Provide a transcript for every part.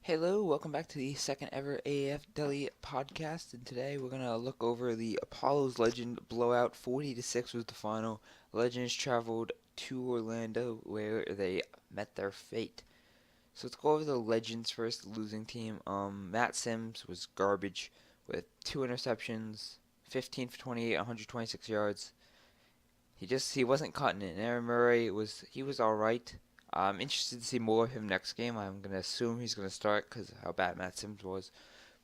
Hello, welcome back to the second ever AAF Deli podcast, and today we're gonna look over the Apollo's Legend blowout. 40-6 was the final. Legends traveled to Orlando, where they met their fate. So let's go over the Legends first. The losing team. Matt Sims was garbage with two interceptions, 15 for 28, 126 yards. He wasn't cutting it. And Aaron Murray was all right. I'm interested to see more of him next game. I'm gonna assume he's gonna start because of how bad Matt Sims was.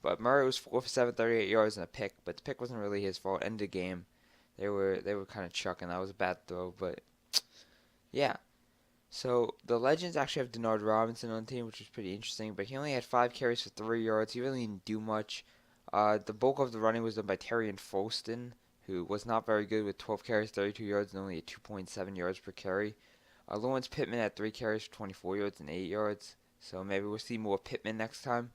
But Murray was 4 for 7, 38 yards and a pick. But the pick wasn't really his fault. End of game, they were kind of chucking. That was a bad throw, but yeah. So the Legends actually have Denard Robinson on the team, which was pretty interesting. But he only had 5 carries for 3 yards. He really didn't do much. The bulk of the running was done by Terrion Folston, who was not very good with 12 carries, 32 yards, and only at 2.7 yards per carry. Lawrence Pittman had 3 carries for 24 yards and 8 yards. So maybe we'll see more Pittman next time.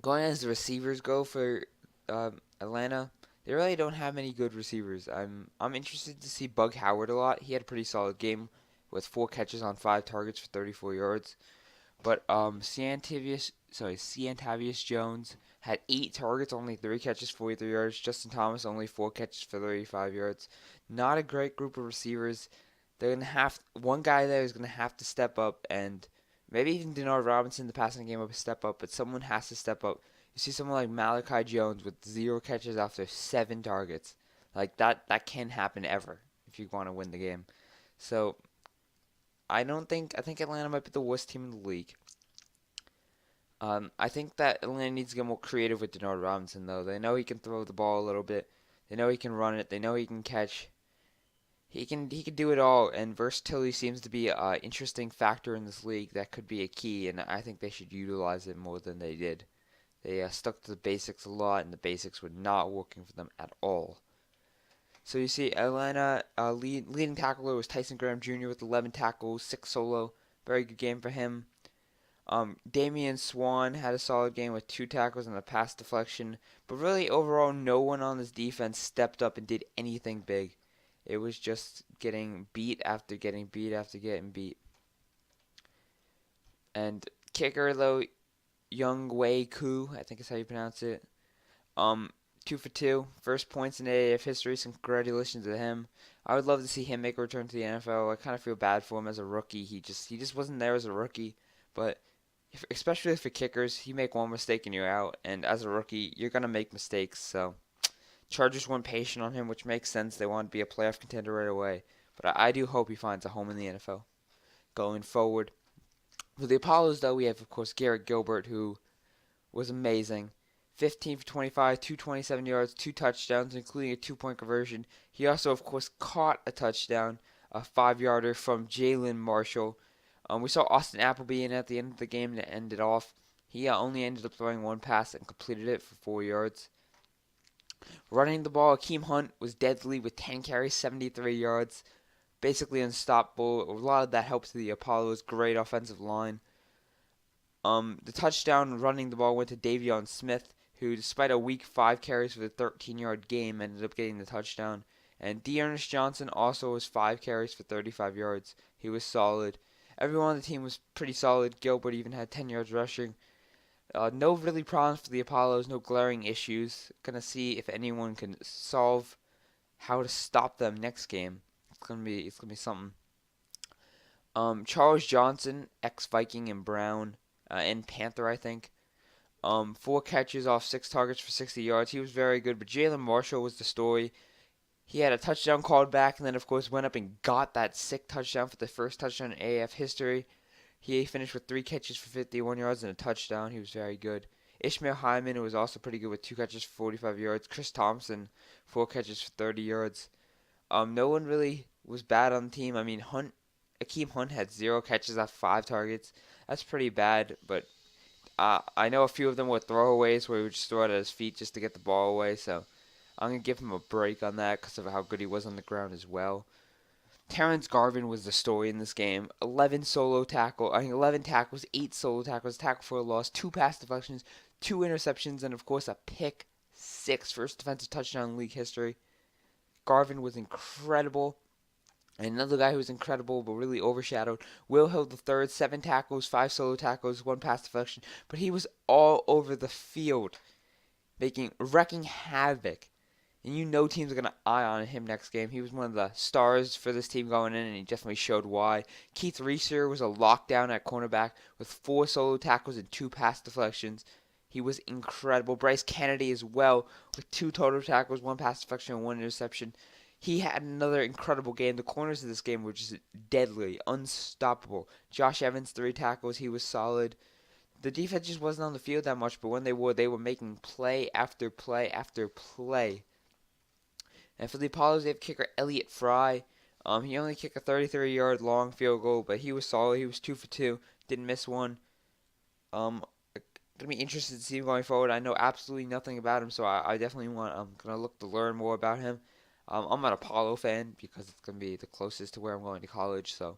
Going as the receivers go for Atlanta, they really don't have many good receivers. I'm interested to see Bug Howard a lot. He had a pretty solid game with 4 catches on 5 targets for 34 yards. But Ciantavius Jones had 8 targets, only 3 catches, 43 yards. Justin Thomas only 4 catches for 35 yards. Not a great group of receivers. They're gonna have one guy there is gonna have to step up, and maybe even Denard Robinson, the passing game, will step up. But someone has to step up. You see someone like Malachi Jones with 0 catches after 7 targets. Like that can happen ever if you want to win the game. So I think Atlanta might be the worst team in the league. I think that Atlanta needs to get more creative with Denard Robinson, though. They know he can throw the ball a little bit. They know he can run it. They know he can catch. He can do it all, and versatility seems to be an interesting factor in this league that could be a key, and I think they should utilize it more than they did. They stuck to the basics a lot, and the basics were not working for them at all. So you see, Atlanta leading tackler was Tyson Graham Jr. with 11 tackles, 6 solo. Very good game for him. Damian Swan had a solid game with 2 tackles and a pass deflection, but really overall, no one on this defense stepped up and did anything big. It was just getting beat after getting beat after getting beat. And kicker though, Young Wei Koo, I think is how you pronounce it. Um, 2 for 2, first points in AAF history. So congratulations to him. I would love to see him make a return to the NFL. I kind of feel bad for him as a rookie. He just wasn't there as a rookie. But especially for kickers, you make one mistake and you're out. And as a rookie, you're gonna make mistakes. So Chargers weren't patient on him, which makes sense. They want to be a playoff contender right away. But I do hope he finds a home in the NFL going forward. For the Apollos, though, we have, of course, Garrett Gilbert, who was amazing. 15 for 25, 227 yards, 2 touchdowns, including a 2-point conversion. He also, of course, caught a touchdown, a 5-yarder from Jalen Marshall. We saw Austin Appleby in at the end of the game to end it off. He only ended up throwing one pass and completed it for 4 yards. Running the ball, Akeem Hunt was deadly with 10 carries, 73 yards. Basically unstoppable. A lot of that helped the Apollo's great offensive line. The touchdown running the ball went to Davion Smith, who, despite a weak 5 carries for the 13-yard game, ended up getting the touchdown. And Dearness Johnson also was 5 carries for 35 yards. He was solid. Everyone on the team was pretty solid. Gilbert even had 10 yards rushing. No really problems for the Apollos, no glaring issues. Gonna see if anyone can solve how to stop them next game. It's gonna be something. Charles Johnson, ex-Viking and Brown, and Panther, I think. 4 catches off 6 targets for 60 yards. He was very good, but Jalen Marshall was the story. He had a touchdown called back, and then of course went up and got that sick touchdown for the first touchdown in AAF history. He finished with 3 catches for 51 yards and a touchdown. He was very good. Ishmael Hyman, who was also pretty good with 2 catches for 45 yards. Chris Thompson, 4 catches for 30 yards. No one really was bad on the team. I mean, Akeem Hunt had 0 catches off 5 targets. That's pretty bad, but I know a few of them were throwaways where he would just throw it at his feet just to get the ball away. So I'm going to give him a break on that because of how good he was on the ground as well. Terrence Garvin was the story in this game. 11 tackles, 8 solo tackles, tackle for a loss, 2 pass deflections, 2 interceptions, and of course a pick 6, first defensive touchdown in league history. Garvin was incredible. And another guy who was incredible but really overshadowed, Will Hill the third, 7 tackles, 5 solo tackles, 1 pass deflection, but he was all over the field, wrecking havoc. And you know teams are gonna eye on him next game. He was one of the stars for this team going in, and he definitely showed why. Keith Reeser was a lockdown at cornerback with 4 solo tackles and 2 pass deflections. He was incredible. Bryce Kennedy as well with 2 total tackles, 1 pass deflection, and 1 interception. He had another incredible game. The corners of this game were just deadly, unstoppable. Josh Evans, 3 tackles. He was solid. The defense just wasn't on the field that much, but when they were making play after play after play. And for the Apollos, they have kicker Elliott Fry. He only kicked a 33-yard long field goal, but he was solid. He was 2 for 2, didn't miss one. Gonna be interested to see him going forward. I know absolutely nothing about him, so I definitely I'm gonna look to learn more about him. I'm an Apollo fan because it's gonna be the closest to where I'm going to college, so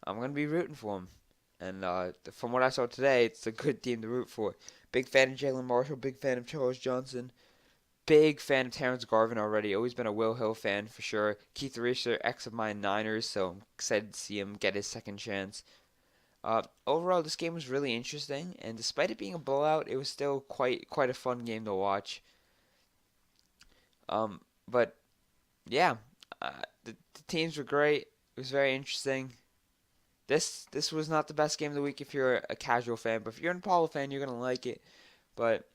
I'm gonna be rooting for him. And from what I saw today, it's a good team to root for. Big fan of Jalen Marshall. Big fan of Charles Johnson. Big fan of Terrence Garvin already. Always been a Will Hill fan for sure. Keith Reeser, ex of my Niners, so I'm excited to see him get his second chance. Overall, this game was really interesting, and despite it being a blowout, it was still quite a fun game to watch. But yeah, the teams were great. It was very interesting. This was not the best game of the week if you're a casual fan, but if you're an Apollo fan, you're gonna like it. But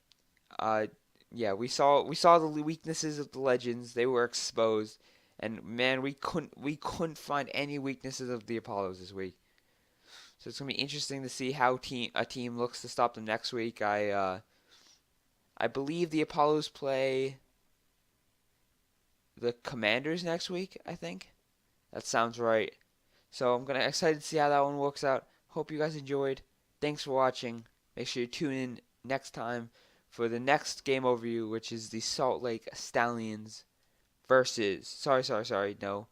uh, yeah, we saw the weaknesses of the Legends. They were exposed, and man, we couldn't find any weaknesses of the Apollos this week. So it's gonna be interesting to see how a team looks to stop them next week. I believe the Apollos play the Commanders next week. I think that sounds right. So I'm gonna excited to see how that one works out. Hope you guys enjoyed. Thanks for watching. Make sure you tune in next time for the next game overview, which is the Salt Lake Stallions versus no,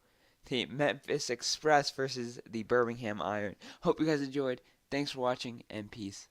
the Memphis Express versus the Birmingham Iron. Hope you guys enjoyed. Thanks for watching and peace.